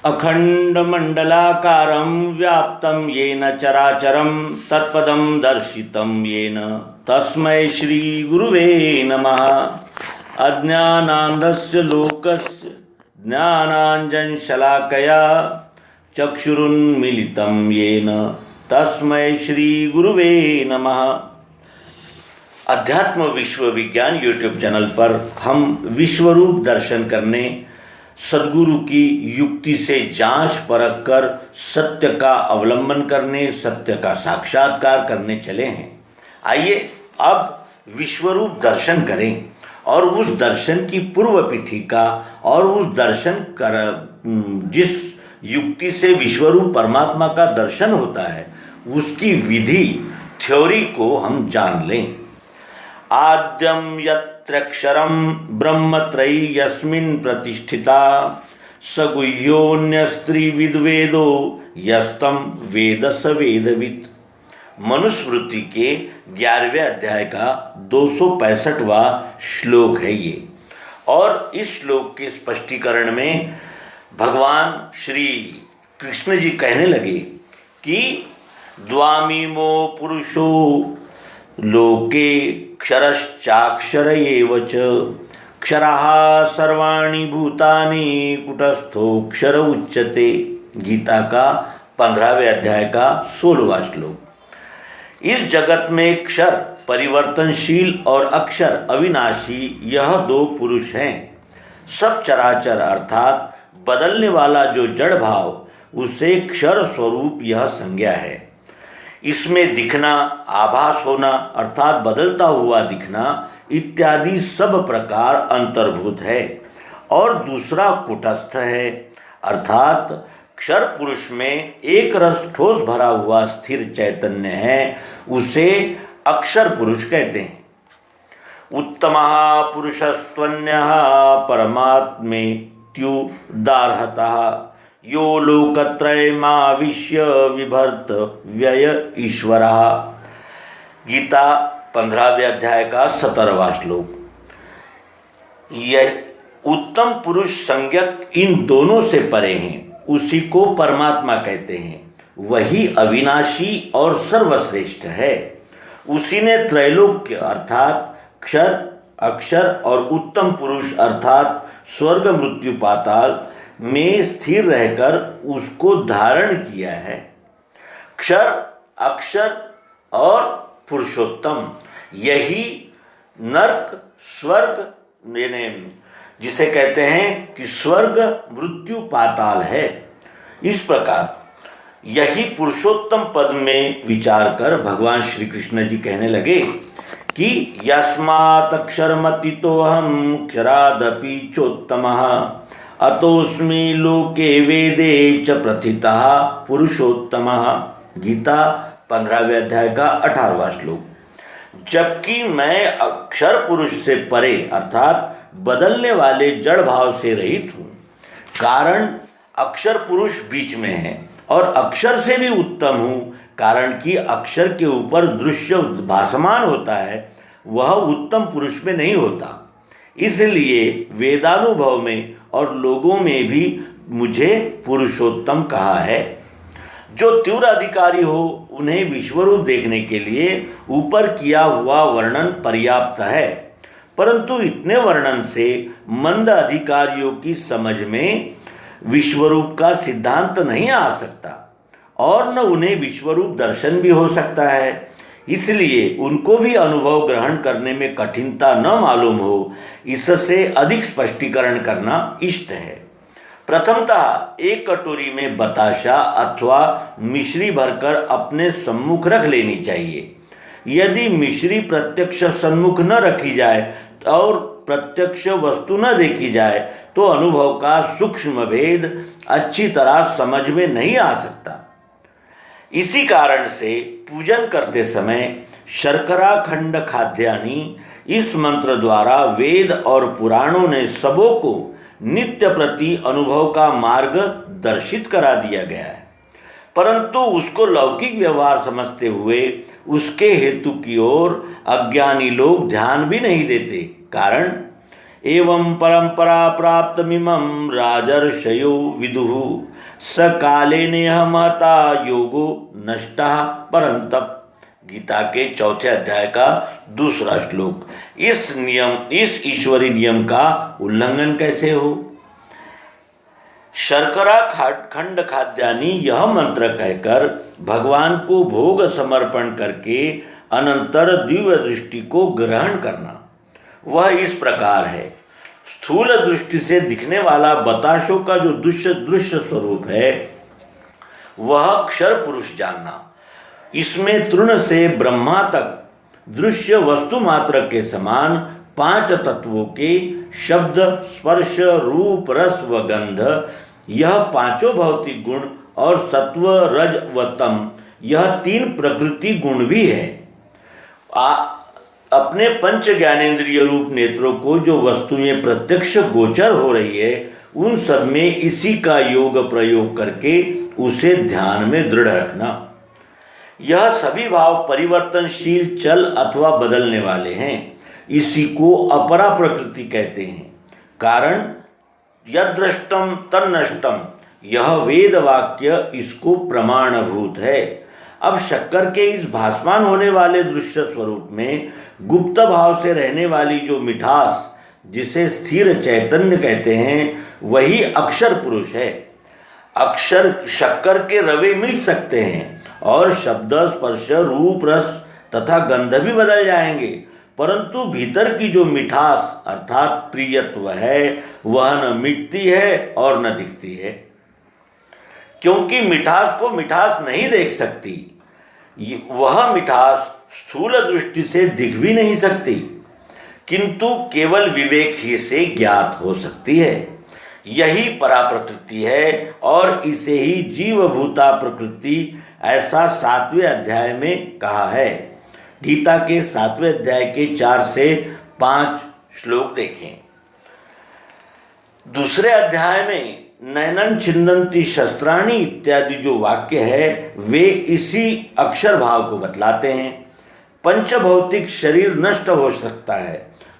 अखंडमंडलाकारं व्याप्तं येन चराचरं तत्पदं दर्शितं येन तस्मै श्रीगुरुवे नमः। अज्ञानान्धस्य लोकस्य ज्ञानाञ्जनशलाकया चक्षुरुन्मीलितं येन तस्मै श्रीगुरुवे नमः। अध्यात्म विश्व विज्ञान यूट्यूब चैनल पर हम विश्वरूप दर्शन करने, सद्गुरु की युक्ति से जांच परख कर सत्य का अवलंबन करने, सत्य का साक्षात्कार करने चले हैं। आइए अब विश्वरूप दर्शन करें और उस दर्शन की पूर्व पीठिका और उस दर्शन कर जिस युक्ति से विश्वरूप परमात्मा का दर्शन होता है उसकी विधि, थ्योरी को हम जान लें। आद्यं यत्रक्षरं ब्रह्मत्रयी यस्मिन् प्रतिष्ठिता सगुह्योऽन्यस्त्रिविद्वेदो यस्तं वेद स वेदवित्। मनुस्मृति के 11वें अध्याय का 265वां श्लोक है ये। और इस श्लोक के स्पष्टीकरण में भगवान श्री कृष्ण जी कहने लगे कि द्वामीमो पुरुषो लोके क्षरश्चाक्षर एव च क्षरः सर्वाणि भूतानि कुटस्थोऽक्षर उच्यते। गीता का 15वें अध्याय का 16वां श्लोक। इस जगत में क्षर परिवर्तनशील और अक्षर अविनाशी, यह दो पुरुष हैं। सब चराचर अर्थात बदलने वाला जो जड़ भाव, उसे क्षर स्वरूप यह संज्ञा है। इसमें दिखना, आभास होना अर्थात बदलता हुआ दिखना इत्यादि सब प्रकार अंतर्भूत है। और दूसरा कुटस्थ है अर्थात क्षर पुरुष में एक रस ठोस भरा हुआ स्थिर चैतन्य है, उसे अक्षर पुरुष कहते हैं। उत्तमः पुरुषस्त्वन्यः परमात्मेत्युदार्हतः यो लोकत्रयमाविश्य विभर्त व्यय ईश्वरः। गीता 15वें अध्याय का 17वां श्लोक। यह उत्तम पुरुष संज्ञक इन दोनों से परे हैं, उसी को परमात्मा कहते हैं। वही अविनाशी और सर्वश्रेष्ठ है। उसी ने त्रैलोक्य अर्थात क्षर, अक्षर और उत्तम पुरुष अर्थात स्वर्ग, मृत्यु, पाताल में स्थिर रहकर उसको धारण किया है। क्षर, अक्षर और पुरुषोत्तम, यही नरक, स्वर्ग जिसे कहते हैं कि स्वर्ग, मृत्यु, पाताल है। इस प्रकार यही पुरुषोत्तम पद में विचार कर भगवान श्री कृष्ण जी कहने लगे कि यस्मात् अक्षरमतीतोऽहं क्षरादपि चोत्तमः अतोऽस्मि लोके वेदे च प्रथितः पुरुषोत्तमः। गीता 15वें अध्याय का 18वां श्लोक। जबकि मैं अक्षर पुरुष से परे अर्थात बदलने वाले जड़ भाव से रहित हूँ। कारण अक्षर पुरुष बीच में है और अक्षर से भी उत्तम हूँ, कारण कि अक्षर के ऊपर दृश्य भासमान होता है, वह उत्तम पुरुष में नहीं होता। इसलिए वेदानुभव में और लोगों में भी मुझे पुरुषोत्तम कहा है। जो तीव्र अधिकारी हो उन्हें विश्वरूप देखने के लिए ऊपर किया हुआ वर्णन पर्याप्त है, परंतु इतने वर्णन से मंद अधिकारियों की समझ में विश्वरूप का सिद्धांत नहीं आ सकता और न उन्हें विश्वरूप दर्शन भी हो सकता है। इसलिए उनको भी अनुभव ग्रहण करने में कठिनता न मालूम हो, इससे अधिक स्पष्टीकरण करना इष्ट है। प्रथमतः एक कटोरी में बताशा अथवा मिश्री भरकर अपने सम्मुख रख लेनी चाहिए। यदि मिश्री प्रत्यक्ष सम्मुख न रखी जाए और प्रत्यक्ष वस्तु न देखी जाए तो अनुभव का सूक्ष्म भेद अच्छी तरह समझ में नहीं आ सकता। इसी कारण से पूजन करते समय शर्करा खंड खाद्यानि इस मंत्र द्वारा वेद और पुराणों ने सबों को नित्य प्रति अनुभव का मार्ग दर्शित करा दिया गया है, परंतु उसको लौकिक व्यवहार समझते हुए उसके हेतु की ओर अज्ञानी लोग ध्यान भी नहीं देते। कारण एवं परंपरा प्राप्तमिमं राजर्षयो विदुः स काले नेह महता योगो नष्टः परंतप। गीता के चौथे अध्याय का दूसरा श्लोक। इस ईश्वरी नियम का उल्लंघन कैसे हो? शर्करा खंड खाद्यानि यह मंत्र कहकर भगवान को भोग समर्पण करके अनंतर दिव्य दृष्टि को ग्रहण करना। वह इस प्रकार है। स्थूल दृष्टि से दिखने वाला बताशों का जो दृश्य स्वरूप है वह अक्षर पुरुष जानना। इसमें तृण से ब्रह्मा तक दृश्य वस्तु मात्र के समान 5 तत्वों के शब्द, स्पर्श, रूप, रस व गंध, यह 5 भौतिक गुण और सत्व, रज व तम, यह 3 प्रकृति गुण भी है। अपने पंच ज्ञानेंद्रिय रूप नेत्रों को जो वस्तुएं प्रत्यक्ष गोचर हो रही है उन सब में इसी का योग प्रयोग करके उसे ध्यान में दृढ़ रखना। यह सभी भाव परिवर्तनशील, चल अथवा बदलने वाले हैं। इसी को अपरा प्रकृति कहते हैं। कारण यदृष्टम तन्नष्टम, यह वेद वाक्य इसको प्रमाणभूत है। अब शक्कर के इस भासमान होने वाले दृश्य स्वरूप में गुप्त भाव से रहने वाली जो मिठास, जिसे स्थिर चैतन्य कहते हैं, वही अक्षर पुरुष है। अक्षर शक्कर के रवे मिल सकते हैं और शब्द, स्पर्श, रूप, रस तथा गंध भी बदल जाएंगे, परंतु भीतर की जो मिठास अर्थात प्रियत्व है वह न मिटती है और न दिखती है। क्योंकि मिठास को मिठास नहीं देख सकती, वह मिठास स्थूल दृष्टि से दिख भी नहीं सकती, किंतु केवल विवेक ही से ज्ञात हो सकती है। यही पराप्रकृति है और इसे ही जीवभूता प्रकृति ऐसा 7वें अध्याय में कहा है। गीता के 7वें अध्याय के 4 से 5 श्लोक देखें। दूसरे अध्याय में नैनं छिन्दन्ति शस्त्राणि इत्यादि जो वाक्य है वे इसी अक्षर भाव को बतलाते हैं। पंचभौतिक शरीर नष्ट हो सकता है,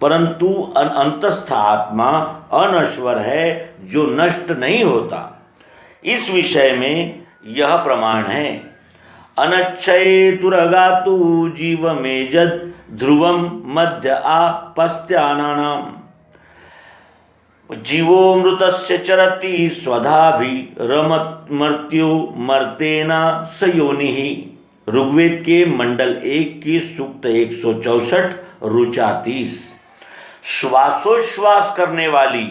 परंतु अंतस्थ आत्मा अनश्वर है जो नष्ट नहीं होता। इस विषय में यह प्रमाण है। अनच्छयेतुरगातु जीवमेजद ध्रुवम मध्य आपस्त्यानानाम, जीवो मृतस्य चरति स्वधाभिरमत मर्त्यो मर्तेना स योनिः। ऋग्वेद के मंडल 1 की सूक्त 164 ऋचा 30। श्वासोश्वास करने वाली,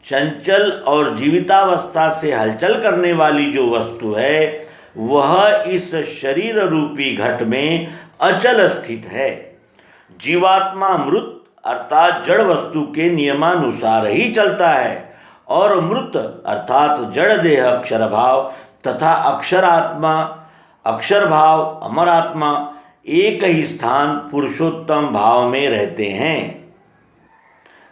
चंचल और जीवितावस्था से हलचल करने वाली जो वस्तु है वह इस शरीर रूपी घट में अचल स्थित है। जीवात्मा मृत अर्थात जड़ वस्तु के नियमानुसार ही चलता है और मृत अर्थात जड़ देह अक्षर भाव तथा अक्षरात्मा, अक्षर भाव, अमरात्मा एक ही स्थान पुरुषोत्तम भाव में रहते हैं।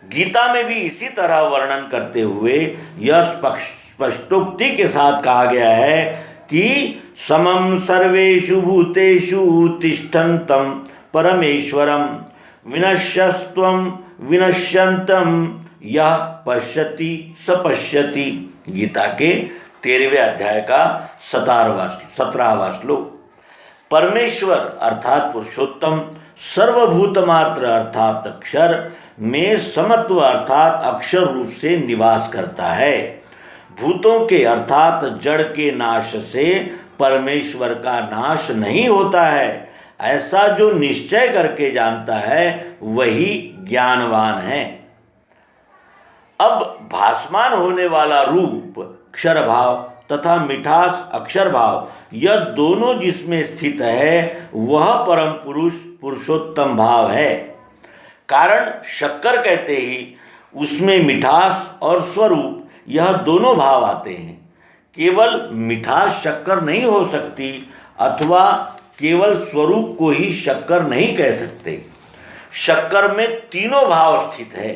गीता में भी इसी तरह वर्णन करते हुए यह स्पष्टोक्ति के साथ कहा गया है कि समम सर्वेषु भूतेषु तिष्ठन्तं परमेश्वरम विनश्यस्त्वं विनश्यन्तं यः पश्यति स पश्यति। गीता के 13वें अध्याय का 17वां श्लोक। परमेश्वर अर्थात पुरुषोत्तम सर्वभूत मात्र अर्थात अक्षर में समत्व अर्थात अक्षर रूप से निवास करता है। भूतों के अर्थात जड़ के नाश से परमेश्वर का नाश नहीं होता है, ऐसा जो निश्चय करके जानता है वही ज्ञानवान है। अब भासमान होने वाला रूप अक्षर भाव तथा मिठास अक्षर भाव, यह दोनों जिसमें स्थित है वह परम पुरुष पुरुषोत्तम भाव है। कारण शक्कर कहते ही उसमें मिठास और स्वरूप यह दोनों भाव आते हैं। केवल मिठास शक्कर नहीं हो सकती अथवा केवल स्वरूप को ही शक्कर नहीं कह सकते। शक्कर में तीनों भाव स्थित है,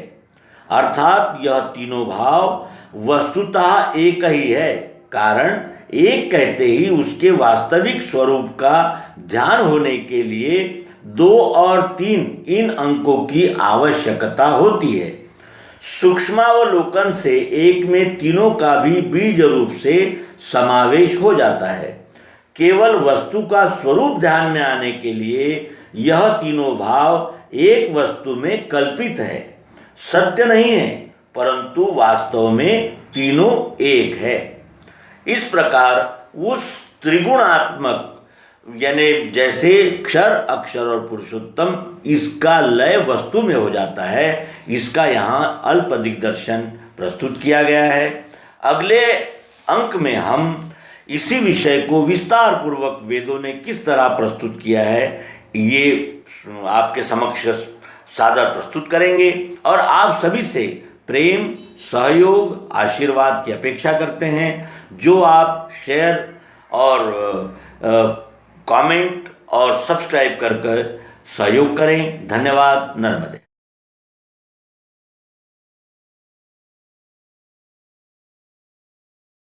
अर्थात यह तीनों भाव वस्तुतः एक ही है। कारण एक कहते ही उसके वास्तविक स्वरूप का ध्यान होने के लिए 2 और 3 इन अंकों की आवश्यकता होती है। सूक्ष्मावलोकन से एक में तीनों का भी बीज रूप से समावेश हो जाता है। केवल वस्तु का स्वरूप ध्यान में आने के लिए यह तीनों भाव एक वस्तु में कल्पित है, सत्य नहीं है, परंतु वास्तव में तीनों एक है। इस प्रकार उस त्रिगुणात्मक यानी जैसे क्षर, अक्षर और पुरुषोत्तम, इसका लय वस्तु में हो जाता है, इसका यहाँ अल्प दिग्दर्शन प्रस्तुत किया गया है। अगले अंक में हम इसी विषय को विस्तार पूर्वक वेदों ने किस तरह प्रस्तुत किया है ये आपके समक्ष सादर प्रस्तुत करेंगे और आप सभी से प्रेम, सहयोग, आशीर्वाद की अपेक्षा करते हैं, जो आप शेयर और कमेंट और सब्सक्राइब कर सहयोग करें। धन्यवाद। नर्मदे।